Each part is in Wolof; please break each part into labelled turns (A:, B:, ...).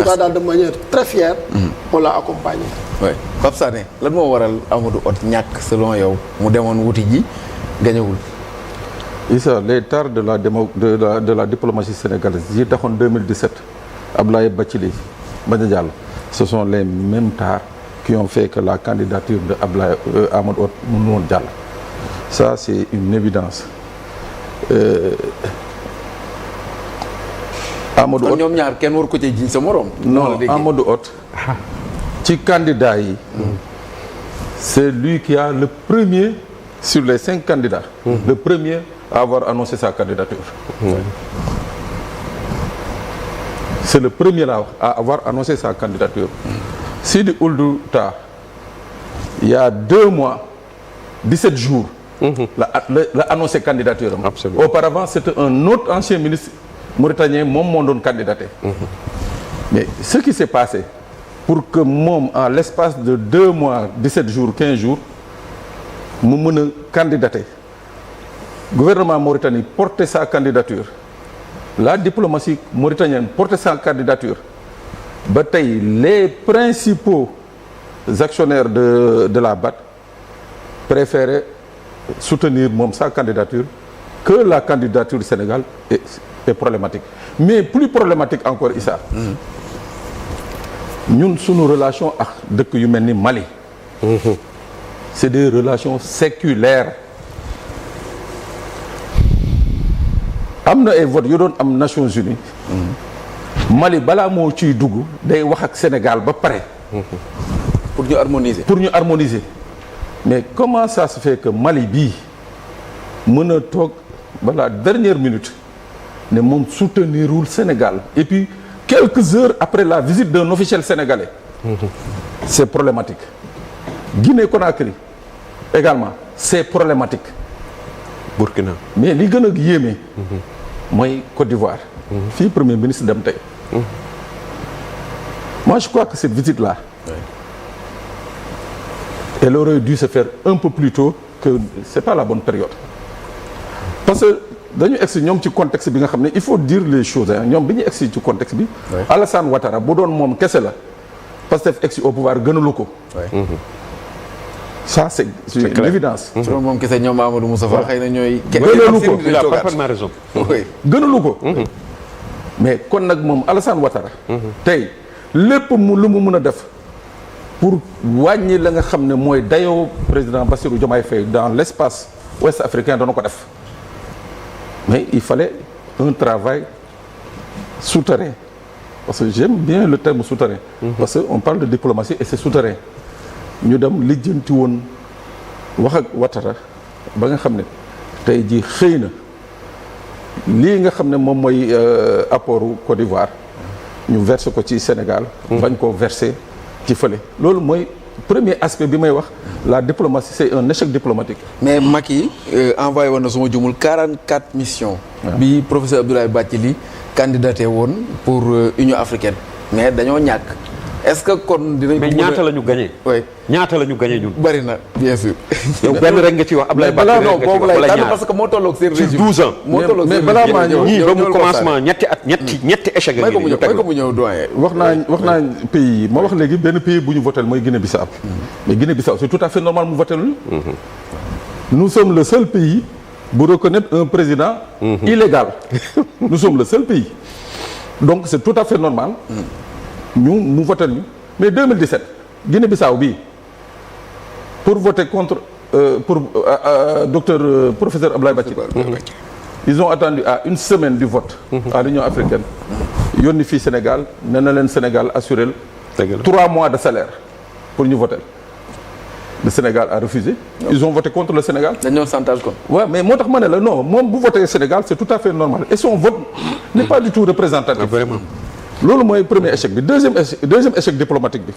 A: tout cas daal de manière très fière. on l'a accompagné.
B: oui Pape Sané lan moo waral Amadou Hott ñàkk selon yow mu demoon wuti ji gañewul.
C: Issa les tares de la diplomatie sénégalaise yi taxoon 2017 Abdoulaye Bathily bañ a jàll ce sont les mêmes tares qui ont fait que la candidature de Amadou Hott mënu woon jàll. Ça c'est une évidence. Amadou Hott
B: ñoom ñaar kenn war ko ci jiñ sa morom.
C: non Amadou Hott ci candidat yi. c'est lui qui a le premier sur les 5 candidats. le premier à avoir annoncé sa candidature. c'est le premier là à avoir annoncé sa candidature. Sidi Ould Tah il y a 2 mois 17 jours. la annoncé candidature am.
D: Absolument.
C: Auparavant c'était un autre ancien ministre mauritanien moom moo doon candidaté. mais ce qui s'est passé pour que moom en l'espace de 2 mois 17 jours 15 jours mu mën a candidaté gouvernement Mauritanie porté sa candidature la diplomatie mauritanienne porté sa candidature ba tey les principaux actionnaires de la BAD préféraient soutenir moom sa candidature que la candidature du Sénégal est problématique. Mais plus problématique encore Issa. ñun sunu relation ak dëkk yu mel ni Mali. c'est des relations séculaires. am na ay votes yu doon am Nations Unies. Mali balaa moo ciy dugg day wax ak Sénégal ba pare.
B: pour ñu harmoniser.
C: pour ñu harmoniser. mais comment ça se fait que Mali bii mën a toog ba la dernière minute ne moom soutenirul Sénégal et puis quelques heures après la visite d'un officiel sénégalais. c'est problématique. Guinée-Conakry également c'est problématique.
D: Burkina.
C: mais li gën a yéeme. mooy Côte d'Ivoire. fii premier ministre dem tey. moi je crois que cette visite là. elle aurait dû se faire un peu plus tôt que c'est pas la bonne période. parce que dañu egsi ñoom ci contexte bi nga xam ne il faut dire les choses ñoom bi ñu egsi ci contexte bi. Alassane Ouattara bu doon moom kese la Pastef egsi au pouvoir gënalu ko. ça c'est une évidence.
B: su doon moom kese ñoom Amadou Moustapha xëy na ñooy.
C: gënalu ko
D: il a parfaitement raison.
C: gënalu ko. mais kon nag moom Alassane Ouattara. tey lépp lu mu mun a def pour wàññi la nga xam ne mooy dayoo président Bassirou Diomaye Faye dans l'espace ouest africain dana ko def. mais il fallait un travail souterrain parce que j'aime bien le terme souterrain. parce que on parle de diplomatie et c'est souterrain. ñu dem lijjanti woon wax ak Ouattara ba nga xam ne tey jii xëy na lii nga xam ne moom mooy apportu Côte d'Ivoire ñu verser ko ci Sénégal. bañ koo verser ci fële. loolu mooy premier aspect bi may wax la diplomatie c'est un échec diplomatique.
B: mais Macky envoyé woon na suma jumul 44 missions. bi professeur Abdoulaye Bathily candidaté woon pour Union africaine mais dañoo ñàkk. est-ce que kon dinañ.
D: mais ñaata la ñu gagné.
B: oui
D: ñaata la ñu gagné ñun.
B: bari na bien sûr.
D: yow benn rek nga ci wax Abdoulaye Bathily rek nga ci wax wala ñaar
B: parce que moo tolloog seen régime.
D: sur 12 ans.
B: moo tolloog seen
C: mais balaa maa ñëw
D: ñii ba mu commencement ñetti échec
B: may ko mu ñëw doyen.
C: wax naa pays yi ma wax léegi benn pays bu ñu voté mooy Guinée-Bissau. mais Guinée-Bissau c'est tout à fait normal mu voté lu. nous sommes le seul pays bu reconnaître un président illégal. nous sommes le seul pays. donc c'est tout à fait normal. mu voté ñu mais 2017 Guinée-Bissau bii pour voter contre professeur Abdoulaye Bathily. ils ont attendu à une semaine du vote. à l'Union africaine. yónni fii Sénégal nee na leen Sénégal assuré 3 mois de salaire pour ñu voter. le Sénégal a refusé. ils ont voté contre le Sénégal.
B: dañoo chantage kon.
C: waaw mais moo tax ma ne la non moom bu voté Sénégal c'est tout à fait normal et son vote n'est pas du tout représentatif.
D: vraiment.
C: loolu mooy premier échec bi deuxième échec diplomatique bi.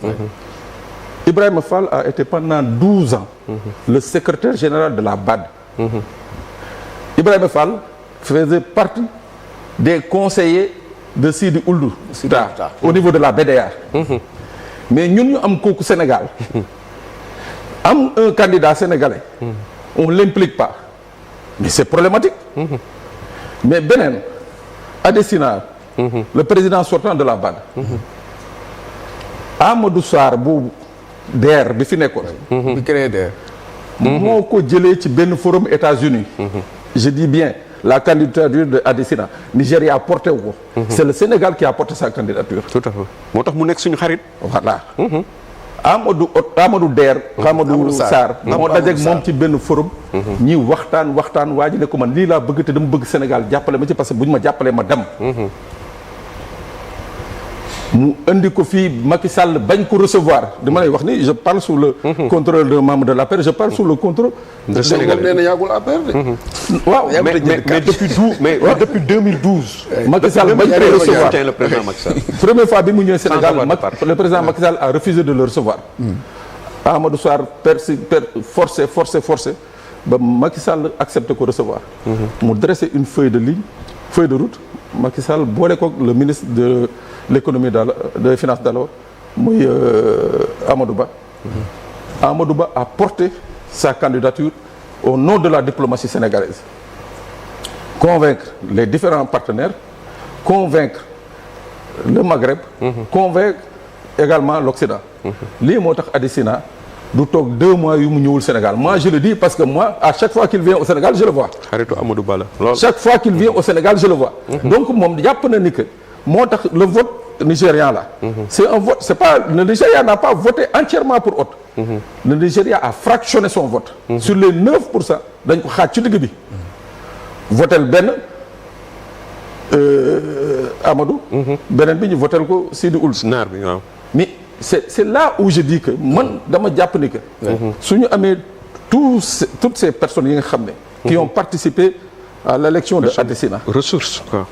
C: Ibrahima Fall a été pendant 12 ans. le secrétaire général de la BAD. Ibrahima Fall faisait partie des conseillers de Sidi Ould Tah au niveau de la BDA. mais ñun ñu am kooku Sénégal. am un candidat sénégalais. on l'implique pas. mais c'est problématique. mais beneen Adesina le président sortant de la BAD. Amadou Sarr bu DER bi fi nekkoon.
B: bi créé DER.
C: moo ko jëlee ci benn forum États-Unis je dis bien la candidature de Adesina Nigéria porté wu ko. c'est le Sénégal qui a porté sa candidature.
D: tout à fait moo tax mu nekk suñu xarit.
C: voilà. Amadou DER. Amadou Sarr moo dajeeg moom ci benn forum. ñi waxtaan waa ji ne ko man lii laa bëgg te dama bëgg Sénégal jàppale ma ci parce que bu ñu ma jàppalee ma dem. mu indi ko fii Macky Sall bañ ko recevoir dama lay wax ni je parle sous le contrôle d'un membre de l'APR je parle sous le contrôle
D: de Sénégal
A: nee na yàggul APR de.
C: waaw
D: mais depuis 2012.
C: Macky Sall bañ ko recevoir
D: le président Macky Sall.
C: première fois bi mu ñëwee Sénégal le président Macky Sall a refusé de le recevoir. Amadou Sarr forcé ba Macky Sall accepté ko recevoir. mu dressé une feuille de route Macky Sall boole ko le ministre de l'économie des finances d'alors muy Amadou Ba. Amadou Ba a porté sa candidature au nom de la diplomatie sénégalaise. Convaincre les différents partenaires, convaincre le Maghreb, convaincre également l'Occident. lii moo tax Adesina du toog 2 mois yu mu ñëwul Sénégal moi je le dis parce que moi à chaque fois qu'il vient au Sénégal je le vois.
D: xaritu Amadou Ba la lool.
C: chaque fois qu'il vient au Sénégal je le vois. donc moom jàpp na ni que moo tax le vote nigérian là. c'est un vote c'est pas le Nigeria n'a pas voté entièrement pour autre. le Nigeria a fractionné son vote. sur les 9% dañ ko xaaj ci digg bi. votel benn Amadou. beneen bi ñu votel ko Sidi Ould.
D: naar bi waaw.
C: mais c'est là où je dis que man dama jàpp ni que. su ñu amee toutes ces personnes yi nga xam ne. qui ont participé à l'élection de Adesina.
D: ressource quoi.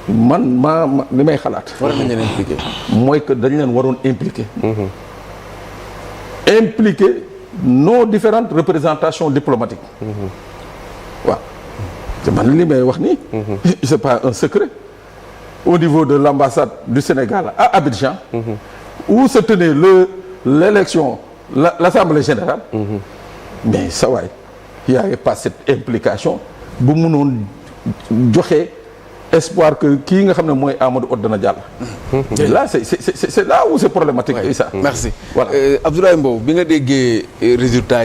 C: man li may xalaat.
B: war nañ leen impliqué.
C: mooy que dañ leen waroon impliqué. impliquer nos différentes représentations diplomatiques. waaw te man li may wax nii. c'est pas un secret. au niveau de l'ambassade du Sénégal à Abidjan. où se tenait l'élection l'assemblée générale. mais ça waay il y avait pas cette implication bu mënoon joxe espoir que kii nga xam ne mooy Amadou Hott dana jàll. et là c'est là où c'est problématique.
B: merci
C: voilà
B: Abdoulaye Mbow bi nga déggee résultat